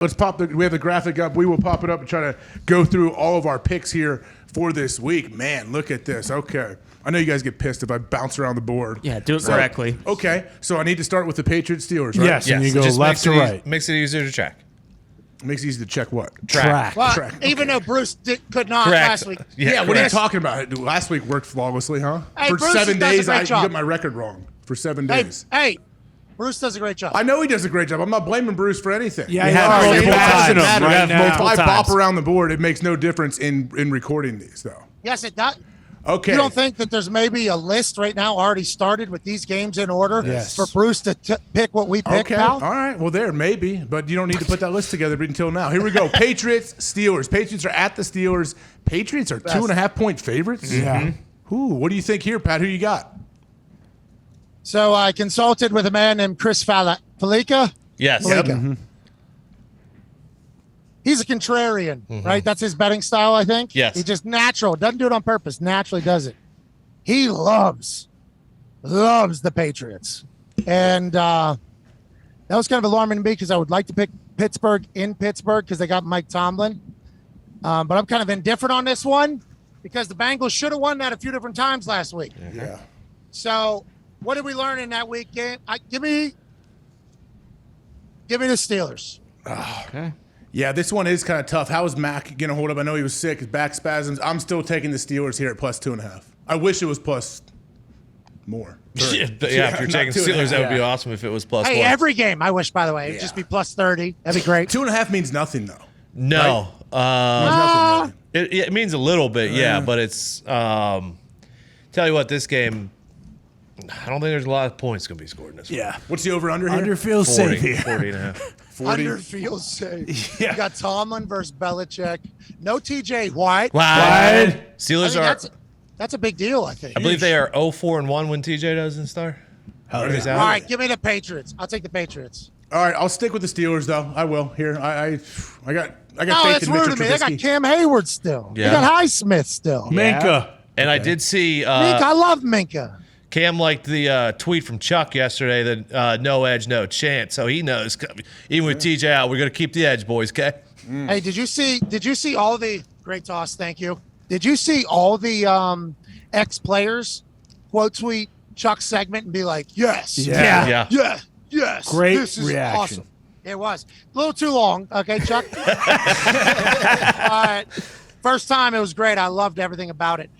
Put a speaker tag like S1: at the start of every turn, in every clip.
S1: Let's we have the graphic up. We will pop it up and try to go through all of our picks here for this week. Man, look at this. Okay. I know you guys get pissed if I bounce around the board.
S2: Yeah, do it correctly.
S1: Okay. So I need to start with the Patriots Steelers, right?
S3: Yes, and you go left to right.
S4: Makes it easier to track.
S1: Makes it easy to check what?
S3: Track.
S5: Well,
S1: Track.
S5: even though Bruce could not
S4: Correct.
S5: last week.
S1: Yeah, what are you talking about? Last week worked flawlessly, huh?
S5: Hey,
S1: for
S5: Bruce
S1: 7
S5: does a
S1: days,
S5: great
S1: you
S5: job.
S1: got my record wrong. For 7 days.
S5: Hey, Bruce does a great job.
S1: I know he does a great job. I'm not blaming Bruce for anything.
S3: Yeah,
S1: He
S3: you have
S1: has
S3: multiple
S1: doesn't
S3: times
S1: matter.
S3: right now.
S1: If I
S3: Multiple
S1: pop
S3: times.
S1: around the board, it makes no difference in recording these, though.
S5: Yes, it does.
S1: Okay.
S5: You don't think that there's maybe a list right now already started with these games in order for Bruce to pick what we pick,
S1: Okay.
S5: pal?
S1: All right. Well, maybe, but you don't need to put that list together until now. Here we go. Patriots, Steelers. Patriots are at the Steelers. Patriots are 2.5-point favorites.
S3: Yeah.
S1: Ooh, what do you think here, Pat? Who you got?
S5: So I consulted with a man named Chris Falica.
S4: Yes.
S5: Falica. He's a contrarian, right? That's his betting style, I think.
S4: Yes.
S5: He just natural. Doesn't do it on purpose. Naturally does it. He loves the Patriots. And that was kind of alarming to me because I would like to pick Pittsburgh in Pittsburgh because they got Mike Tomlin. But I'm kind of indifferent on this one because the Bengals should have won that a few different times last week.
S1: Yeah.
S5: So what did we learn in that week game? Give me the Steelers.
S2: Okay.
S1: Yeah, this one is kind of tough. How is Mac going to hold up? I know he was sick, his back spasms. I'm still taking the Steelers here at +2.5. I wish it was plus more.
S4: Yeah, if you're taking Steelers, that would be awesome if it was +1.
S5: Hey, every game, I wish, by the way. It'd just be +30. That'd be great.
S1: 2.5 means nothing, though.
S4: No.
S1: Means nothing, really.
S4: It means a little bit, yeah, but it's tell you what, this game, I don't think there's a lot of points going to be scored in this one.
S3: Yeah.
S1: What's the over-under here?
S3: Under feels
S4: 40,
S3: safe here.
S4: 40.5.
S1: 40.
S5: Under feels safe.
S3: Yeah.
S5: You got Tomlin versus Belichick. No TJ White.
S4: Wide.
S5: I
S4: Steelers
S5: think
S4: are,
S5: that's a big deal, I think.
S4: I believe they are 0-4-1 when TJ doesn't start.
S1: Oh,
S4: He's
S1: yeah.
S4: out.
S5: All right, give me the Patriots. I'll take the Patriots.
S1: All right, I'll stick with the Steelers, though. I will. Here, I got
S5: No,
S1: faith
S5: that's
S1: in
S5: rude
S1: Mitchell
S5: to me. They got
S1: Trubisky.
S5: Cam Hayward still.
S4: Yeah.
S5: They got Highsmith still.
S3: Minka.
S4: And I did see
S5: Minka, I love Minka.
S4: Cam liked the tweet from Chuck yesterday that no edge, no chance. So he knows, even with TJ out, we're going to keep the edge, boys, okay?
S5: Hey, did you see all the great toss? Thank you. Did you see all the ex-players quote tweet Chuck's segment and be like, yes,
S4: Yeah.
S5: yes,
S3: Great
S5: this is
S3: reaction.
S5: awesome. It was a little too long. Okay, Chuck. All right. First time, it was great. I loved everything about it.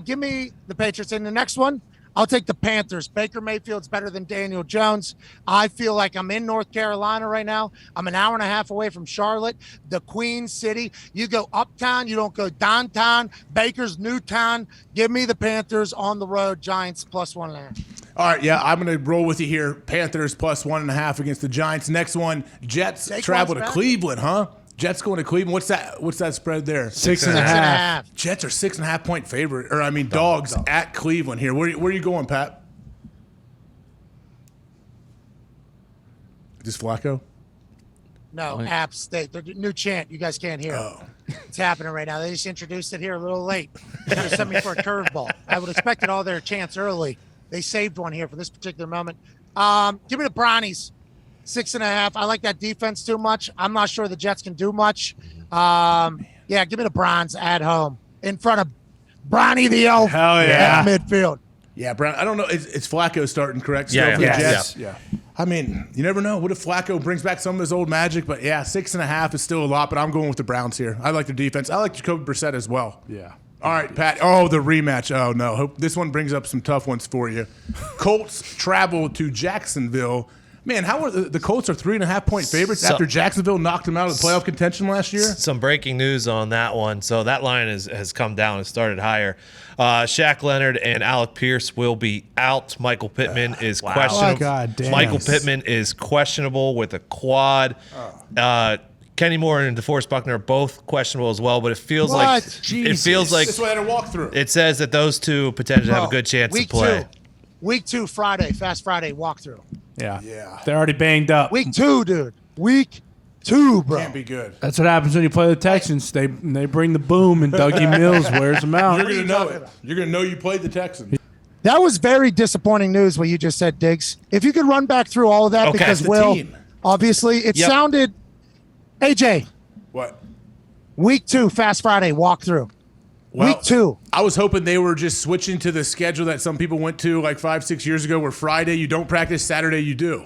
S5: Give me the Patriots in the next one. I'll take the Panthers. Baker Mayfield's better than Daniel Jones. I feel like I'm in North Carolina right now. I'm an hour and a half away from Charlotte, the Queen City. You go uptown, you don't go downtown. Baker's Newtown. Give me the Panthers on the road. Giants +1.5.
S1: All right, yeah, I'm going to roll with you here. Panthers +1.5 against the Giants. Next one, Jets travel to
S5: back?
S1: Cleveland, huh? Jets going to Cleveland. What's that spread there?
S3: 6.5.
S1: Jets are 6.5-point favorite, dogs at Cleveland here. Where are you going, Pat? Just Flacco?
S5: No, App State. Their new chant. You guys can't hear.
S1: Oh.
S5: It's happening right now. They just introduced it here a little late. They should have sent me for a curveball. I would have expected all their chants early. They saved one here for this particular moment. Give me the Brownies. 6.5. I like that defense too much. I'm not sure the Jets can do much. Yeah, give me the Browns at home in front of Brownie the Elf.
S3: Hell yeah.
S5: At midfield.
S1: Yeah, Brown. I don't know. It's Flacco starting, correct? Still
S4: Yeah,
S1: for the
S4: yeah,
S1: Jets?
S3: Yeah.
S1: I mean, you never know. What if Flacco brings back some of his old magic? But yeah, 6.5 is still a lot, but I'm going with the Browns here. I like their defense. I like Jacoby Brissett as well.
S3: Yeah.
S1: All right, Pat. Oh, the rematch. Oh, no. Hope this one brings up some tough ones for you. Colts travel to Jacksonville. Man, how are the Colts are 3.5-point favorites after Jacksonville knocked them out of the playoff contention last year?
S4: Some breaking news on that one. So that line has come down and started higher. Shaq Leonard and Alec Pierce will be out. Michael Pittman is questionable.
S3: God damn.
S4: Michael Pittman is questionable with a quad. Kenny Moore and DeForest Buckner are both questionable as well, but it feels like
S1: Jesus.
S4: it feels like
S1: This way I had a walkthrough.
S4: it says that those two potentially have a good chance to play.
S5: Week 2, Friday, Fast Friday walkthrough.
S3: Yeah. They're already banged up.
S5: Week 2, dude. Week 2, bro.
S1: Can't be good.
S3: That's what happens when you play the Texans. They bring the boom and Dougie Mills wears them out.
S1: You're going to know it. You're going to know you played the Texans.
S5: That was very disappointing news what you just said, Diggs. If you could run back through all of that,
S4: Okay.
S5: because
S1: That's the
S5: Will,
S1: team.
S5: obviously, it sounded AJ,
S1: What?
S5: week 2, Fast Friday walkthrough.
S1: Well,
S5: Week 2.
S1: I was hoping they were just switching to the schedule that some people went to like 5-6 years ago, where Friday you don't practice, Saturday you do.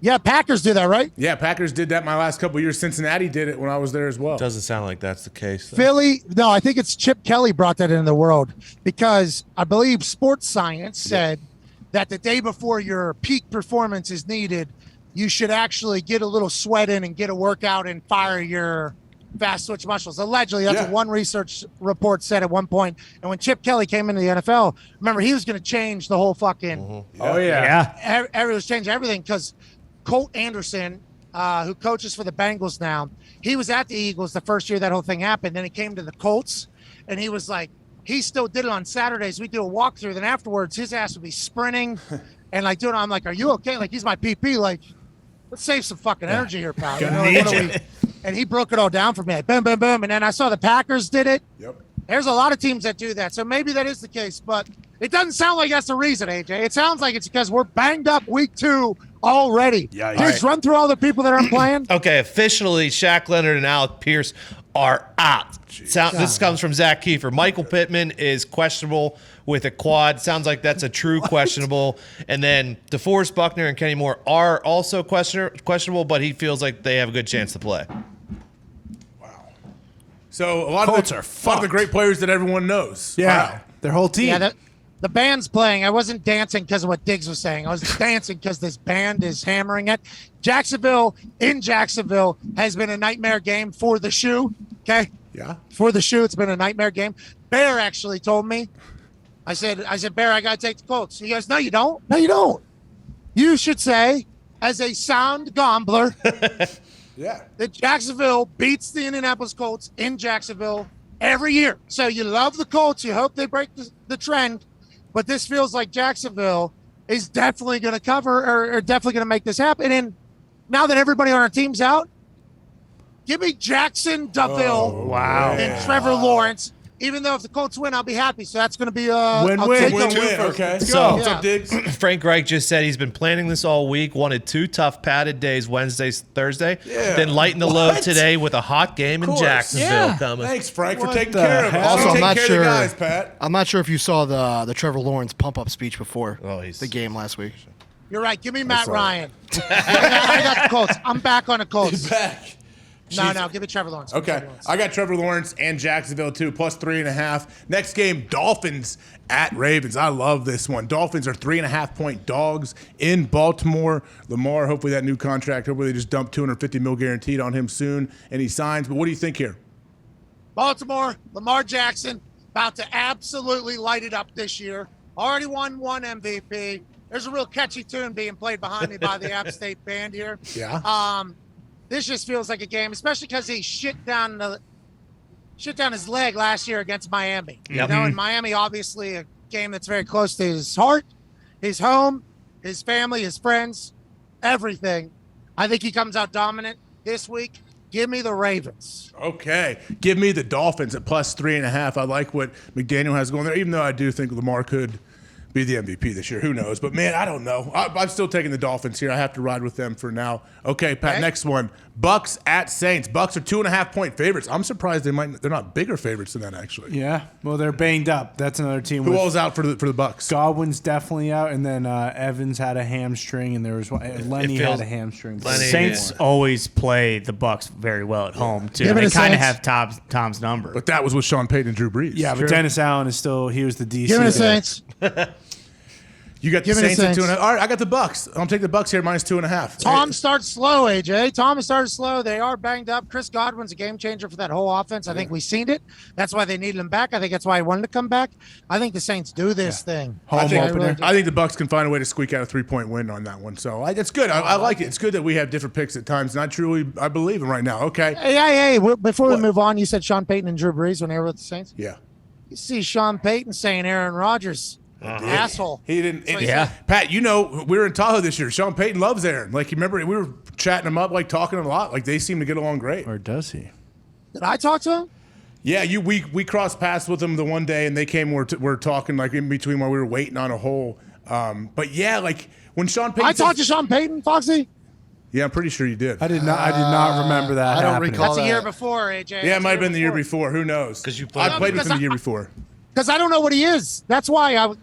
S5: Yeah, Packers do that, right?
S1: Yeah, Packers did that my last couple of years. Cincinnati did it when I was there as well.
S4: Doesn't sound like that's the case. Though.
S5: Philly, no, I think it's Chip Kelly brought that into the world because I believe sports science said that the day before your peak performance is needed, you should actually get a little sweat in and get a workout and fire your fast twitch muscles. Allegedly, that's what one research report said at one point. And when Chip Kelly came into the NFL, remember, he was going to change the whole fucking
S3: Oh, yeah.
S5: everyone was changing everything because Colt Anderson, who coaches for the Bengals now, he was at the Eagles the first year that whole thing happened. Then he came to the Colts, and he was like, he still did it on Saturdays. We do a walkthrough. Then afterwards, his ass would be sprinting and like doing. I'm like, are you okay? Like, he's my PP. Like, let's save some fucking energy here, pal. You know, like, what are we? And he broke it all down for me. Like, boom, boom, boom. And then I saw the Packers did it.
S1: Yep.
S5: There's a lot of teams that do that. So maybe that is the case, but it doesn't sound like that's the reason, AJ. It sounds like it's because we're banged up week 2 already.
S1: Yeah.
S5: Just run through all the people that aren't playing.
S4: Okay, officially, Shaq Leonard and Alec Pierce are out. This comes from Zach Kiefer. Michael Pittman is questionable with a quad. Sounds like that's a true questionable. And then DeForest Buckner and Kenny Moore are also questionable, but he feels like they have a good chance to play.
S1: So a lot
S3: Colts
S1: of
S3: are
S1: a lot of the great players that everyone knows.
S3: Yeah.
S1: Wow.
S3: Their whole team.
S5: Yeah, the band's playing. I wasn't dancing because of what Diggs was saying. I was dancing because this band is hammering it. Jacksonville has been a nightmare game for the shoe. Okay.
S1: Yeah.
S5: For the shoe, it's been a nightmare game. Bear actually told me. I said, Bear, I gotta take the Colts. He goes, no, you don't. No, you don't. You should say, as a sound gambler,
S1: Yeah.
S5: that Jacksonville beats the Indianapolis Colts in Jacksonville every year. So you love the Colts. You hope they break the trend. But this feels like Jacksonville is definitely going to cover or definitely going to make this happen. And now that everybody on our team's out, give me Jackson Duville and Trevor Lawrence. Even though if the Colts win, I'll be happy. So that's going to be a
S1: Win-win.
S5: win.
S1: Okay.
S4: So-
S1: So, what's up, Diggs?
S4: Frank Reich just said he's been planning this all week, wanted 2 tough padded days, Wednesday, Thursday, then lighten the load today with a hot game in
S1: course.
S4: Jacksonville coming.
S1: Thanks, Frank, for
S3: What
S1: taking
S3: the
S1: care of
S3: hell?
S1: us.
S2: Also,
S1: You
S2: I'm
S1: take
S2: not
S1: care of
S2: sure.
S1: the guys, Pat.
S2: I'm not sure if you saw the Trevor Lawrence pump up speech before
S4: He's
S2: the game last week.
S5: You're right. Give me Matt
S1: all right.
S5: Ryan. I got the Colts. I'm back on the Colts.
S1: Back.
S5: No, give me Trevor Lawrence. Give me
S1: Okay,
S5: Trevor Lawrence.
S1: I got Trevor Lawrence and Jacksonville too, plus 3.5. Next game, Dolphins at Ravens. I love this one. Dolphins are 3.5-point dogs in Baltimore. Lamar, hopefully that new contract, hopefully they just dump $250 million guaranteed on him soon and he signs. But what do you think here?
S5: Baltimore, Lamar Jackson, about to absolutely light it up this year. Already won 1 MVP. There's a real catchy tune being played behind me by the App State band here.
S1: Yeah.
S5: This just feels like a game, especially because he shit down his leg last year against Miami.
S4: Yep.
S5: You know, and Miami, obviously, a game that's very close to his heart, his home, his family, his friends, everything. I think he comes out dominant this week. Give me the Ravens.
S1: Okay. Give me the Dolphins at plus 3.5. I like what McDaniel has going there, even though I do think Lamar could be the MVP this year. Who knows? But, man, I don't know. I'm still taking the Dolphins here. I have to ride with them for now. Okay, Pat,
S5: Okay.
S1: next one. Bucks at Saints. Bucks are 2.5-point favorites. I'm surprised they're not bigger favorites than that, actually.
S3: Yeah. Well, they're banged up. That's another team.
S1: Who
S3: with
S1: all's out for the Bucks?
S3: Godwin's definitely out, and then Evans had a hamstring, and there was Lenny
S4: feels-
S3: had a hamstring.
S4: Lenny-
S6: Saints always play the Bucks very well at home too.
S5: Give me
S6: They
S5: the
S6: kind of
S5: Saints.
S6: have Tom's number.
S1: But that was with Sean Payton and Drew Brees.
S3: Yeah, but Dennis Allen is still. He was the DC.
S5: Give me the
S3: there.
S5: Saints.
S1: You got the
S5: Give me the
S1: Saints at
S5: Saints.
S1: 2.5. All right, I got the Bucks. I'm taking the Bucks here minus 2.5.
S5: Tom starts slow, AJ. Tom has started slow. They are banged up. Chris Godwin's a game changer for that whole offense. I think we've seen it. That's why they needed him back. I think that's why he wanted to come back. I think the Saints do this thing.
S3: Home
S1: think-
S3: opener.
S1: I think the Bucks can find a way to squeak out a 3-point win on that one. So it's good. I like it. It's good that we have different picks at times, and I believe them right now. Okay.
S5: Hey, before
S1: What?
S5: we move on, you said Sean Payton and Drew Brees when they were with the Saints.
S1: Yeah.
S5: You see Sean Payton saying Aaron Rodgers, asshole.
S1: He didn't.
S6: Yeah.
S1: Pat, we were in Tahoe this year. Sean Payton loves Aaron. Like, you remember, we were chatting him up, like talking a lot. Like, they seem to get along great.
S3: Or does he?
S5: Did I talk to him?
S1: Yeah, we crossed paths with them the one day, and they came. We're talking like in between while we were waiting on a hole. But yeah, like when Sean Payton,
S5: I talked to Sean Payton, Foxy.
S1: Yeah, I'm pretty sure you did.
S3: I did not remember that.
S2: I don't
S3: happening.
S2: recall
S5: That's a year
S2: that.
S5: before, AJ.
S1: Yeah, it might have been the year before. Who knows?
S4: 'Cause you played-
S1: I played with
S5: because
S1: him the year before.
S5: Because I don't know what he is. That's why I was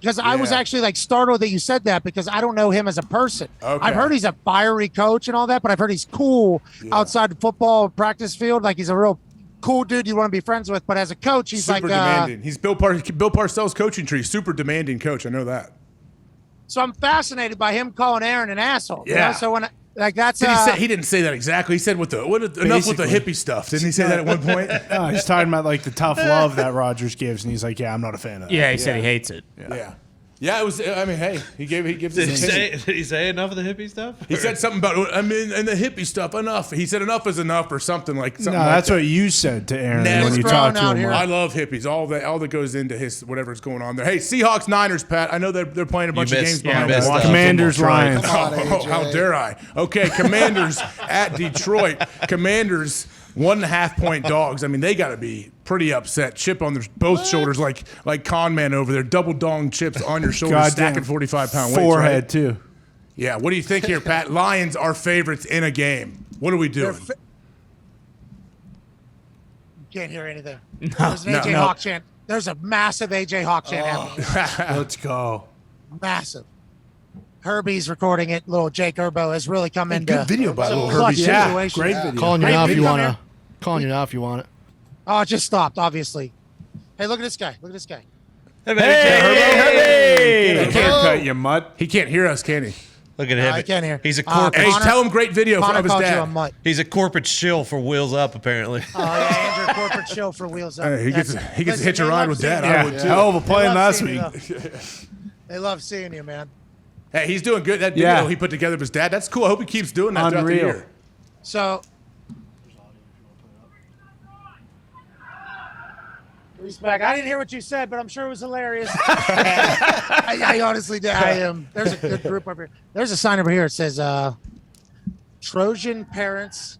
S1: Yeah.
S5: actually like startled that you said that because I don't know him as a person.
S1: Okay.
S5: I've heard he's a fiery coach and all that, but I've heard he's cool outside the football practice field. Like he's a real cool dude you want to be friends with. But as a coach, he's
S1: Super
S5: like
S1: demanding. He's Bill Parcells' coaching tree. Super demanding coach. I know that.
S5: So I'm fascinated by him calling Aaron an asshole. you
S1: Yeah.
S5: know? So when that's
S1: Did he didn't say that exactly. He said enough with the
S3: Basically.
S1: hippie stuff. Didn't he say that at one point?
S3: No, he's talking about like the tough love that Rodgers gives, and he's like, "Yeah, I'm not a fan of that."
S6: Yeah, he said he hates it.
S1: Yeah. Yeah, it was. I mean, hey, he gives
S4: Did
S1: his
S4: he
S1: opinion.
S4: say? Did he say enough of the hippie stuff?
S1: He said something about. I mean, and the hippie stuff. Enough. He said enough is enough, or something like.
S3: No,
S1: Something like
S3: that's
S1: that.
S3: what you said to Aaron
S1: Never.
S3: when you
S5: He's
S3: talked to
S5: thrown out
S3: him.
S5: here.
S1: I love hippies. All that goes into his whatever's going on there. Hey, Seahawks, Niners, Pat. I know they're playing a bunch of games behind
S4: missed
S1: us.
S4: out.
S3: Commanders, Lions.
S1: Oh, how dare I? Okay, Commanders at Detroit. Commanders 1.5 point dogs. I mean, they got to be pretty upset. Chip on their both shoulders, like con man over there. Double dong chips on your shoulders,
S3: Goddamn
S1: stacking 45-pound weights.
S3: Forehead
S1: Right?
S3: too.
S1: Yeah. What do you think here, Pat? Lions are favorites in a game. What are we doing?
S5: can't hear anything. There's an AJ
S1: no.
S5: Hawk chant. There's a massive AJ Hawk chant happening.
S3: Let's go.
S5: Massive. Herbie's recording it. Little Jake Herbo has really come into
S1: Good video by little
S5: clutch
S1: Herbie.
S3: Yeah,
S5: situation.
S3: great video.
S2: Calling you
S5: Hey,
S2: now if
S5: Pete,
S2: you
S5: come
S2: want
S5: here.
S2: to. Calling you now if you want it.
S5: Oh, it just stopped, obviously. Hey, look at this guy. Look at this guy.
S3: Hey,
S1: He
S3: haircut, you mutt.
S1: He can't hear us, can he?
S4: Look at him.
S5: I can't hear.
S4: He's a
S5: Uh,
S4: corporate.
S1: Hey,
S5: Connor-
S1: tell him great video
S5: Connor
S1: of his
S5: called you a
S1: dad.
S5: mutt.
S4: He's a corporate shill for Wheels Up, apparently.
S5: Oh, yeah, Andrew corporate show for Wheels Up.
S1: Hey, he gets
S5: That's-
S1: to hitch a
S5: listen, they
S1: ride
S5: love
S1: with
S5: seeing
S1: dad.
S5: you.
S1: I would too.
S3: Hell of a
S5: They
S3: play
S5: love
S3: last
S5: seeing
S3: week.
S5: you. They love seeing you, man.
S1: Hey, he's doing good. That video
S3: Yeah.
S1: he put together of his dad, that's cool. I hope he keeps doing that throughout the
S3: Unreal.
S1: year.
S5: So, respect. I didn't hear what you said, but I'm sure it was hilarious. I honestly did. I am. There's a good group over here. There's a sign over here. It says, Trojan parents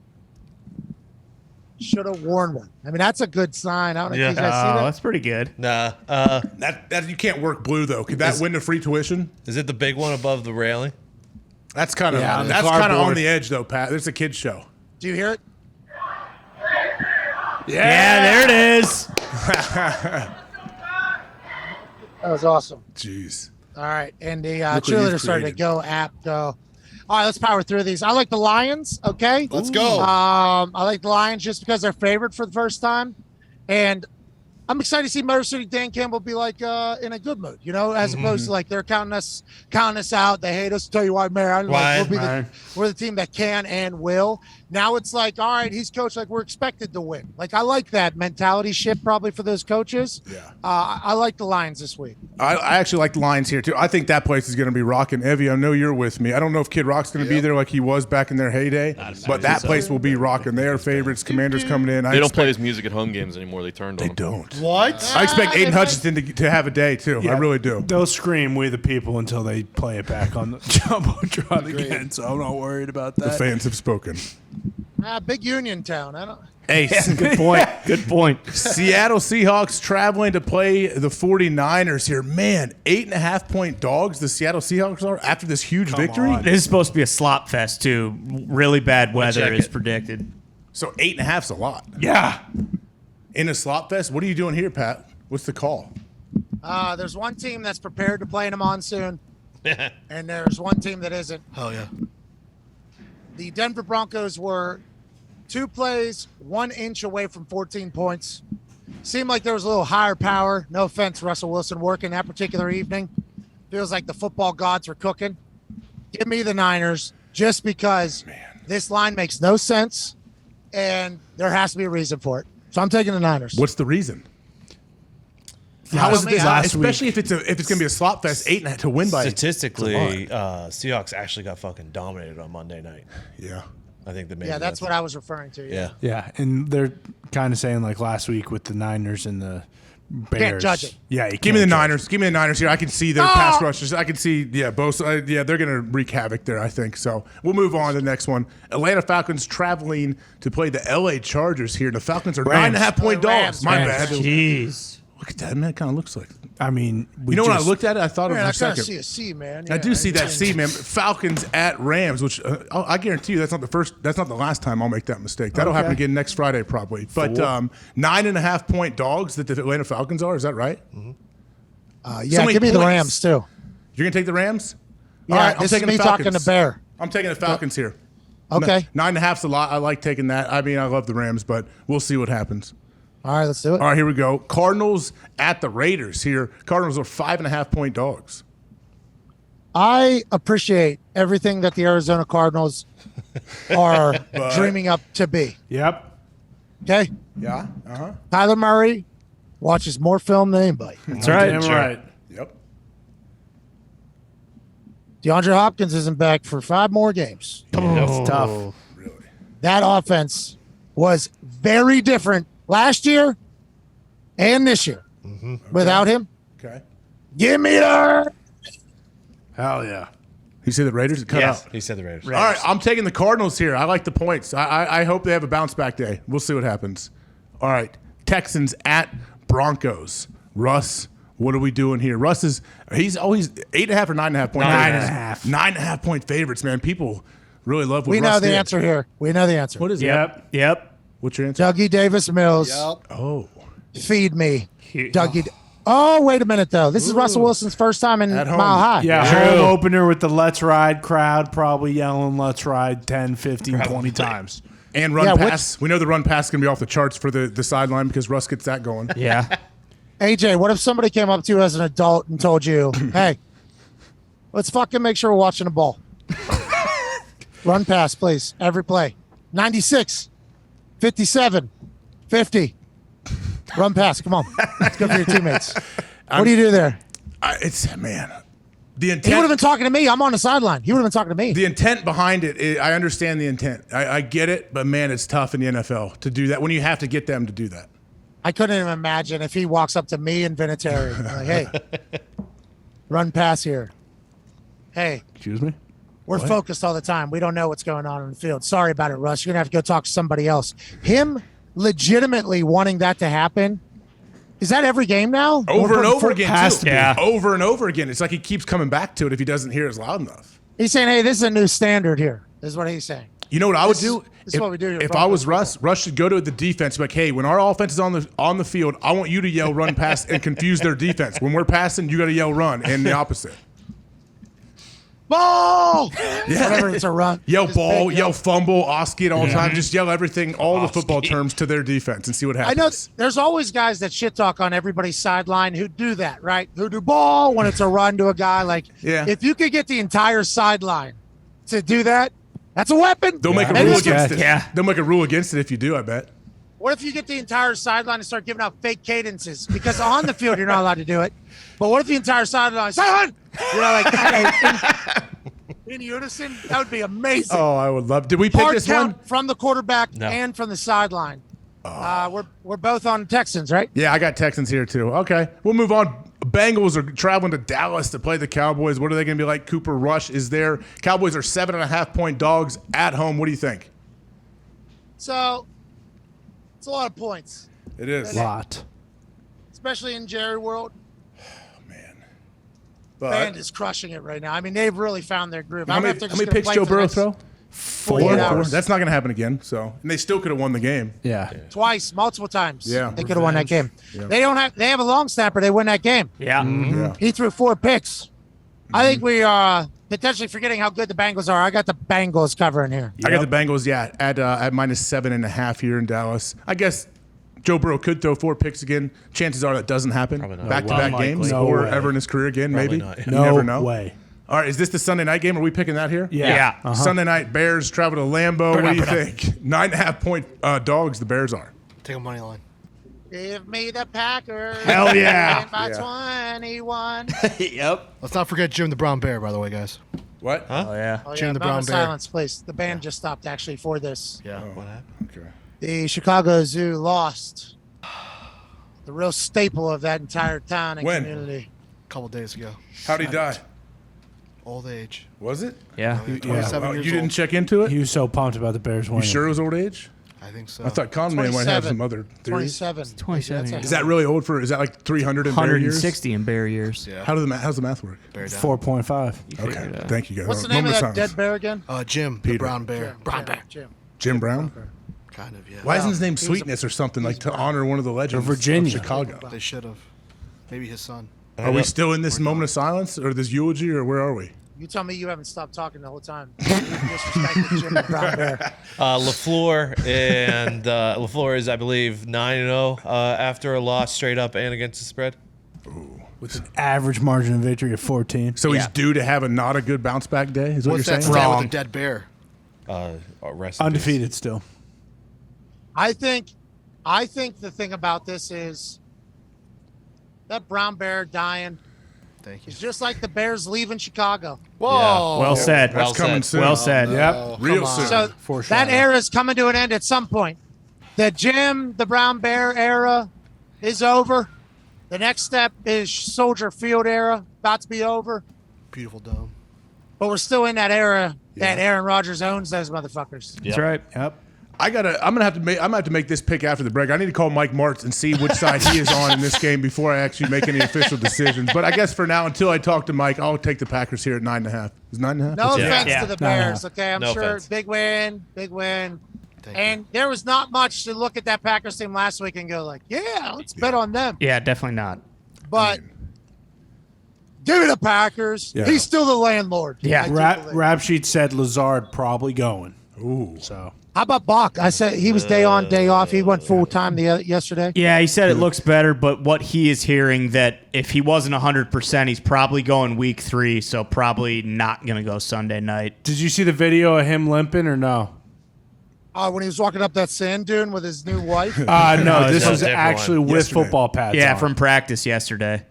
S5: should have worn one. I mean, that's a good sign. I don't know if you guys see
S6: Oh,
S5: that.
S6: that's pretty good.
S4: Nah.
S1: That you can't work blue though. Could that win the free tuition?
S4: Is it the big one above the railing?
S1: That's kind of
S3: Yeah, on the
S1: that's kind of on
S3: cardboard.
S1: the edge though, Pat. It's a kids show.
S5: Do you hear it?
S6: Yeah, there it is.
S5: That was awesome.
S1: Jeez.
S5: All right, and the
S1: Look what
S5: cheerleader
S1: you've
S5: started to
S1: created.
S5: go app go. All right, let's power through these. I like the Lions. Okay,
S7: Let's go.
S5: I like the Lions just because they're favored for the first time, and I'm excited to see Motor City Dan Campbell be like in a good mood, you know, as opposed to like they're counting us out. They hate us. Tell you why, man.
S4: Right,
S5: We're the team that can and will. Now it's like, all right, he's coached like we're expected to win. Like I like that mentality shift probably for those coaches.
S1: Yeah.
S5: I like the Lions this week.
S1: I actually like the Lions here too. I think that place is going to be rocking. Evie, I know you're with me. I don't know if Kid Rock's going to be there like he was back in their heyday, but that place will be rocking. They are favorites. Commanders coming in.
S8: They don't play his music at home games anymore. They turned on
S1: They
S8: him.
S1: don't.
S7: What?
S1: I expect
S5: they
S1: Aiden
S5: might-
S1: Hutchinson to have a day too. I really do.
S3: They'll scream "We the People" until they play it back on the jumbotron again. So I'm not worried about
S1: The
S3: that.
S1: fans have spoken.
S5: Big Union town. I don't.
S1: Hey,
S6: Good point. Good point.
S1: Seattle Seahawks traveling to play the 49ers here. Man, 8.5 point dogs the Seattle Seahawks are after this huge victory.
S3: on.
S6: This is supposed to be a slop fest too. Really bad weather
S4: check
S6: is
S4: it.
S6: predicted.
S1: So 8.5's a lot.
S3: Yeah.
S1: In a slop fest, what are you doing here, Pat? What's the call?
S5: There's one team that's prepared to play in a monsoon, and there's one team that isn't.
S2: Oh yeah.
S5: The Denver Broncos were 2 plays, 1 inch away from 14 points. Seemed like there was a little higher power. No offense, Russell Wilson, working that particular evening. Feels like the football gods were cooking. Give me the Niners just because this line makes no sense, and there has to be a reason for it. So I'm taking the Niners.
S1: What's the reason? How is
S5: me
S1: this?
S5: out.
S1: Especially if it's going to be a slop fest, 8.5 to win by.
S4: Statistically, Seahawks actually got fucking dominated on Monday night.
S1: Yeah.
S4: I think that maybe
S5: Yeah, that's what I was referring to.
S4: Yeah.
S3: Yeah, and they're kind of saying like last week with the Niners and the Bears.
S5: Can't judge it.
S3: Yeah, you
S1: Give me the
S3: can't judge
S1: Niners. Give me the Niners here. I can see their pass rushers. I can see, both. They're going to wreak havoc there, I think. So we'll move on to the next one. Atlanta Falcons traveling to play the LA Chargers here. The Falcons are
S3: Rams.
S1: 9.5 point dogs.
S5: Rams.
S1: My
S3: Rams.
S1: bad.
S6: Jeez.
S1: Look at that, man. It kind of looks like
S3: I mean,
S1: You know, when I looked at it, I thought
S5: Man,
S1: of
S5: I
S1: it for a
S5: kind of
S1: second.
S5: see a C, man.
S1: I
S5: Yeah,
S1: do see that C, man. Falcons at Rams, which I guarantee you that's not the last time I'll make that mistake. That'll happen again next Friday probably. But 9.5 point dogs that the Atlanta Falcons are. Is that right?
S5: Yeah,
S1: many
S5: give me the
S1: points.
S5: Rams too.
S1: You're gonna take the Rams?
S5: Yeah,
S1: All right, I'm
S5: this
S1: taking
S5: is me
S1: the Falcons.
S5: talking to Bear.
S1: I'm taking the Falcons here.
S5: Okay.
S1: 9.5's a lot. I like taking that. I mean, I love the Rams, but we'll see what happens.
S5: All right, let's do it.
S1: All right, here we go. Cardinals at the Raiders here. Cardinals are 5.5 point dogs.
S5: I appreciate everything that the Arizona Cardinals are dreaming up to be.
S3: Yep.
S5: Okay?
S1: Yeah.
S5: Kyler Murray watches more film than anybody.
S3: That's right. Damn
S4: Sure.
S3: right.
S1: Yep.
S5: DeAndre Hopkins isn't back for 5 more games.
S3: That's tough.
S5: That offense was very different last year and this year. Without him,
S1: Okay.
S5: give me the.
S3: Hell yeah.
S1: You see the Raiders? Cut
S4: Yes,
S1: out.
S4: he said the Raiders.
S1: All right, I'm taking the Cardinals here. I like the points. I hope they have a bounce back day. We'll see what happens. All right, Texans at Broncos. Russ, what are we doing here? Russ he's always 8.5 or 9.5 point.
S3: 9.5.
S1: 9.5 point favorites, man. People really love what
S5: We know
S1: Russ
S5: the
S1: did.
S5: answer here. We know the answer.
S1: What is it?
S6: Yep.
S1: What's your answer?
S5: Dougie Davis Mills.
S1: Oh,
S5: Feed me. Dougie. Oh, wait a minute, though. This is Russell Wilson's first time in
S1: At home.
S5: Mile High.
S3: Yeah,
S6: True.
S3: home opener with the Let's Ride crowd, probably yelling Let's Ride 10, 15, 20 times.
S1: and run
S5: Yeah,
S1: pass. We know the run pass is going to be off the charts for the sideline because Russ gets that going.
S6: Yeah.
S5: AJ, what if somebody came up to you as an adult and told you, hey, let's fucking make sure we're watching the ball. Run pass, please. Every play. 96, 57, 50. Run pass. Come on. It's good for your teammates. What do you do there?
S1: Man, the
S5: He would have
S1: intent.
S5: been talking to me. I'm on the sideline. He would have been talking to me.
S1: The intent behind it, I understand the intent. I get it, but man, it's tough in the NFL to do that when you have to get them to do that.
S5: I couldn't even imagine if he walks up to me and Vinatieri. Like, hey, run pass here. Hey,
S3: Excuse me?
S5: we're focused all the time. We don't know what's going on in the field. Sorry about it, Russ. You're going to have to go talk to somebody else. Him legitimately wanting that to happen. Is that every game now?
S1: Over and over again,
S3: has
S1: too.
S3: to be.
S6: Yeah.
S1: Over and over again. It's like he keeps coming back to it if he doesn't hear it loud enough.
S5: He's saying, hey, this is a new standard here, is what he's saying.
S1: You know what I would do?
S5: This is what we do here.
S1: If I was Russ should go to the defense, be like, hey, when our offense is on the field, I want you to yell run pass and confuse their defense. When we're passing, you got to yell run and the opposite.
S5: Ball! Whatever, it's a run.
S1: Yell
S5: Just
S1: ball,
S5: big,
S1: yell fumble, Oski at all time. Just yell everything, all the football terms to their defense and see what
S5: I
S1: happens.
S5: know there's always guys that shit talk on everybody's sideline who do that, right? Who do ball when it's a run to a guy. Like,
S1: Yeah.
S5: if you could get the entire sideline to do that, that's a weapon.
S1: They'll make a
S5: Maybe
S1: rule
S5: it's-
S1: against it.
S6: Yeah.
S1: They'll make a rule against it if you do, I bet.
S5: What if you get the entire sideline and start giving out fake cadences? Because on the field, you're not allowed to do it. But what if the entire sideline, sideline, you know, like in unison? That would be amazing.
S1: Oh, I would love. Did we pick
S5: Hard
S1: this
S5: count
S1: one?
S5: from the quarterback
S4: No.
S5: and from the sideline. We're both on Texans, right?
S1: Yeah, I got Texans here too. Okay, we'll move on. Bengals are traveling to Dallas to play the Cowboys. What are they going to be like? Cooper Rush is there. Cowboys are 7.5 point dogs at home. What do you think?
S5: So it's a lot of points,
S1: It is.
S3: Lot.
S5: especially in Jerry World.
S1: But
S5: Band is crushing it right now. I mean, they've really found their groove. I
S1: how
S5: don't know if
S1: many,
S5: they're
S1: how
S5: just
S1: many
S5: gonna
S1: picks
S5: play
S1: Joe
S5: for the
S1: Burrow
S5: next
S1: throw?
S5: 48 hours.
S1: That's not going to happen again. So, and they still could have won the game.
S3: Yeah.
S5: Twice, multiple times.
S1: Yeah.
S5: They could have won that game.
S1: Yeah.
S5: They have a long snapper. They win that game.
S6: Yeah.
S1: Yeah.
S5: He threw 4 picks. I think we are potentially forgetting how good the Bengals are. I got the Bengals covering here.
S1: I got the Bengals. Yeah, at -7.5 here in Dallas. I guess Joe Burrow could throw 4 picks again. Chances are that doesn't happen.
S4: Probably not.
S1: Back-to-back
S6: Unlikely.
S1: games
S3: No
S1: or
S3: way.
S1: ever in his career again.
S4: Probably
S1: Maybe.
S4: not.
S1: You
S3: No
S1: never know.
S3: way.
S1: All right, is this the Sunday night game? Are we picking that here?
S6: Yeah.
S1: Sunday night Bears travel to Lambeau. What do you think? 9.5 point dogs. The Bears are.
S2: Take a money line.
S5: Give me the Packers.
S6: Hell yeah.
S5: Win by
S1: Yeah.
S5: 21.
S6: Yep.
S2: Let's not forget Jim the Brown Bear, by the way, guys.
S1: What?
S6: Oh yeah.
S5: Oh,
S2: Jim
S5: yeah,
S2: the
S5: moment
S2: Brown
S5: of
S2: Bear.
S5: silence, please. The band just stopped actually for this.
S2: Yeah.
S4: What happened?
S1: Okay.
S5: The Chicago Zoo lost. The real staple of that entire town and
S1: When?
S5: community.
S2: A couple days ago.
S1: How'd he die?
S2: Old age.
S1: Was it?
S6: Yeah.
S2: 27
S1: Oh,
S2: years
S1: you didn't
S2: old.
S1: check into it?
S3: He was so pumped about the Bears winning.
S1: You sure it was old age?
S2: I think so.
S1: I thought Conman might have some other theories.
S5: 27.
S6: 27.
S5: That's
S1: Is that really old for? Is that like 300 in bear years?
S6: 160 in bear years.
S2: Yeah.
S1: How's the math work?
S2: Bear down.
S3: 4.5.
S1: Okay, thank you guys.
S5: What's the name of
S1: Moment
S5: that
S1: of
S5: dead
S1: silence.
S5: bear again?
S2: Jim, the brown bear. Brown bear.
S1: Jim Brown.
S2: Kind of, yeah.
S1: Why isn't his name
S5: He was a-
S1: Sweetness or something like to honor one of the legends
S3: Virginia.
S1: of Chicago?
S2: They should have. Maybe his son.
S1: Are we still in this moment of silence or this eulogy or where are we?
S5: You tell me you haven't stopped talking the whole time. You disrespected Jim the Brown Bear.
S4: LaFleur and LaFleur is, I believe, 9-0 after a loss straight up and against the spread.
S3: With an average margin of victory of 14.
S1: So he's due to have a not a good bounce back day. Is what
S2: What's
S1: you're
S2: that
S1: saying?
S2: stat
S6: Wrong.
S2: with the dead bear?
S4: Rest in
S3: Undefeated still.
S5: I think the thing about this is that brown bear dying
S2: Thank you.
S5: is just like the Bears leaving Chicago.
S2: Whoa.
S6: Well said.
S1: That's coming soon.
S6: Well said.
S3: Yep.
S1: Real
S2: Come on.
S1: soon.
S5: So
S3: Foreshadow.
S5: that era is coming to an end at some point. The Jim the Brown Bear era is over. The next step is Soldier Field era, about to be over.
S2: Beautiful dome.
S5: But we're still in that era that Aaron Rodgers owns those motherfuckers.
S6: That's right.
S3: Yep.
S1: I'm gonna have to make this pick after the break. I need to call Mike Martz and see which side he is on in this game before I actually make any official decisions. But I guess for now, until I talk to Mike, I'll take the Packers here at 9.5. Is 9.5?
S5: No
S1: That's it.
S5: offense
S6: Yeah.
S5: to the
S3: No, no.
S5: Bears, okay? I'm
S4: No
S5: sure
S4: offense.
S5: big win.
S2: Thank
S5: And there was not much to look at that Packers team last week and go like, yeah, let's bet on them.
S6: Yeah, definitely not.
S5: But give it to Packers.
S1: Yeah.
S5: He's still the landlord.
S6: Yeah.
S5: I do
S3: Rap
S5: believe.
S3: sheet said Lazard probably going.
S1: Ooh.
S3: So
S5: How about Bach? I said he was day on, day off. He went full time yesterday.
S6: Yeah, he said it looks better, but what he is hearing that if he wasn't 100%, he's probably going week 3, so probably not going to go Sunday night.
S3: did you see the video of him limping or no?
S5: When he was walking up that sand dune with his new wife.
S3: No, this
S4: it's a
S3: was
S4: different
S3: actually
S4: one.
S3: with
S1: Yesterday.
S3: football pads.
S6: Yeah,
S3: on.
S6: from practice yesterday.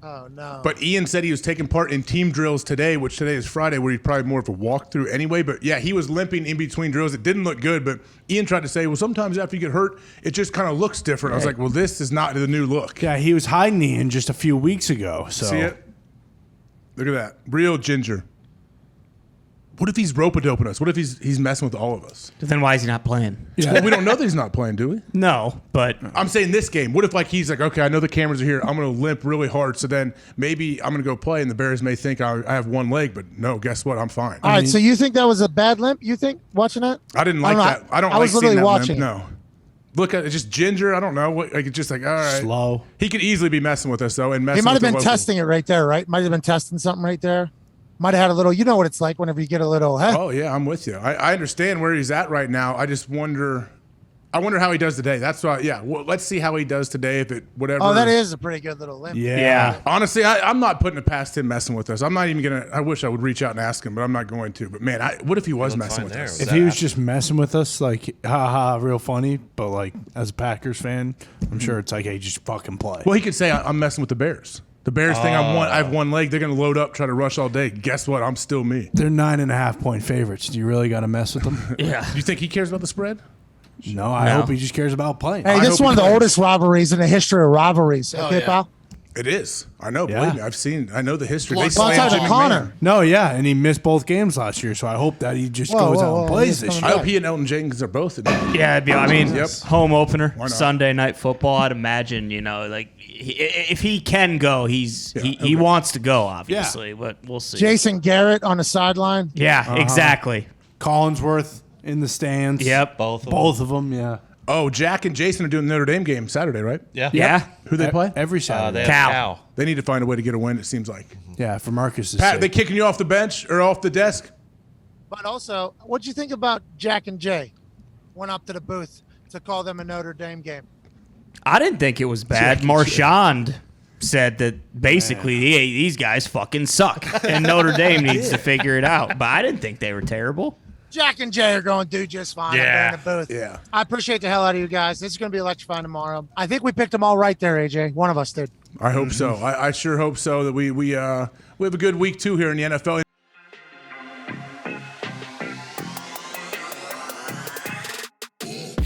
S5: Oh no!
S1: But Ian said he was taking part in team drills today, which today is Friday, where he's probably more of a walkthrough anyway. But yeah, he was limping in between drills. It didn't look good, but Ian tried to say, well, sometimes after you get hurt, it just kind of looks different. I was like, well, this is not the new look.
S3: Yeah, he was high kneeing just a few weeks ago. So
S1: See it? Look at that. Real ginger. What if he's rope-a-doping us? What if he's messing with all of us?
S6: Then why is he not playing?
S1: Well, we don't know that he's not playing, do we?
S6: No, but
S1: I'm saying this game. What if he's like, okay, I know the cameras are here. I'm going to limp really hard. So then maybe I'm going to go play, and the Bears may think I have one leg, but no, guess what? I'm fine.
S5: All right, so you think that was a bad limp? You think watching that?
S1: I didn't like
S5: don't know.
S1: that. I don't
S5: I
S1: like
S5: was
S1: seeing
S5: literally
S1: that
S5: watching
S1: limp. No. Look at it, just ginger. I don't know. Like it's just like all right.
S3: slow.
S1: He could easily be messing with us though, and messing
S5: He might
S1: with
S5: have been
S1: the local.
S5: testing it right there, right? Might have been testing something right there. Might have had a little. You know what it's like whenever you get a little. Huh?
S1: Oh yeah, I'm with you. I understand where he's at right now. I just wonder. I wonder how he does today. That's why. Yeah. Well, let's see how he does today. If it whatever.
S5: Oh, that is a pretty good little limp.
S3: Yeah.
S1: Honestly, I'm not putting it past him messing with us. I'm not even gonna. I wish I would reach out and ask him, but I'm not going to. But man, what if he was
S4: look
S1: messing
S4: fine
S1: with
S4: there.
S1: us?
S3: If he was just messing with us, like, haha, real funny, but like, as a Packers fan, I'm sure it's like, hey, just fucking play.
S1: Well, he could say I'm messing with the Bears. The Bears think I have one leg. They're gonna load up, try to rush all day. Guess what? I'm still me.
S3: They're 9.5-point favorites. Do you really got to mess with them?
S6: yeah.
S1: Do you think he cares about the spread?
S3: No, I hope he just cares about playing.
S5: Hey,
S1: I
S5: this
S1: hope
S5: is one of
S1: he
S5: the
S1: plays.
S5: oldest rivalries in the history of rivalries. Okay,
S2: yeah.
S5: pal.
S1: It is. I know.
S3: Yeah.
S1: Believe me. I know the history.
S2: Well,
S1: They
S2: it's
S1: slammed
S5: outside
S1: Jimmy
S5: of Connor.
S1: McMahon.
S3: No, yeah, and he missed both games last year, so I hope that he just
S5: Whoa,
S3: goes
S5: whoa,
S3: out
S5: whoa,
S3: and plays
S5: he's
S3: this
S5: coming
S3: year.
S1: I hope he and Elton Jenkins are both in it.
S6: Yeah, I mean,
S1: Yep.
S6: home opener,
S1: not?
S6: Sunday night football. I'd imagine, like if he can go, he
S1: okay.
S6: wants to go, obviously, but we'll see.
S5: Jason Garrett on the sideline.
S6: Yeah, exactly.
S3: Collinsworth in the stands.
S6: Yep.
S4: Both of them.
S3: Both of them, yeah.
S1: Oh, Jack and Jason are doing the Notre Dame game Saturday, right?
S4: Yeah.
S6: Yeah.
S1: Who they play?
S3: Every
S4: They
S3: Saturday.
S4: have
S6: Cow.
S4: Cow.
S1: They need to find a way to get a win. It seems like.
S3: Yeah, for Marcus.
S1: Pat, they kicking you off the bench or off the desk?
S5: But also, what'd you think about Jack and Jay? Went up to the booth to call them a Notre Dame game.
S6: I didn't think it was bad. Marchand said that basically these guys fucking suck, and Notre Dame needs to figure it out. But I didn't think they were terrible.
S5: Jack and Jay are going to do just fine up there in the booth.
S1: Yeah.
S5: I appreciate the hell out of you guys. This is going to be electrifying tomorrow. I think we picked them all right there, AJ. One of us did.
S1: I hope so. I sure hope so that we have a good week 2 here in the NFL.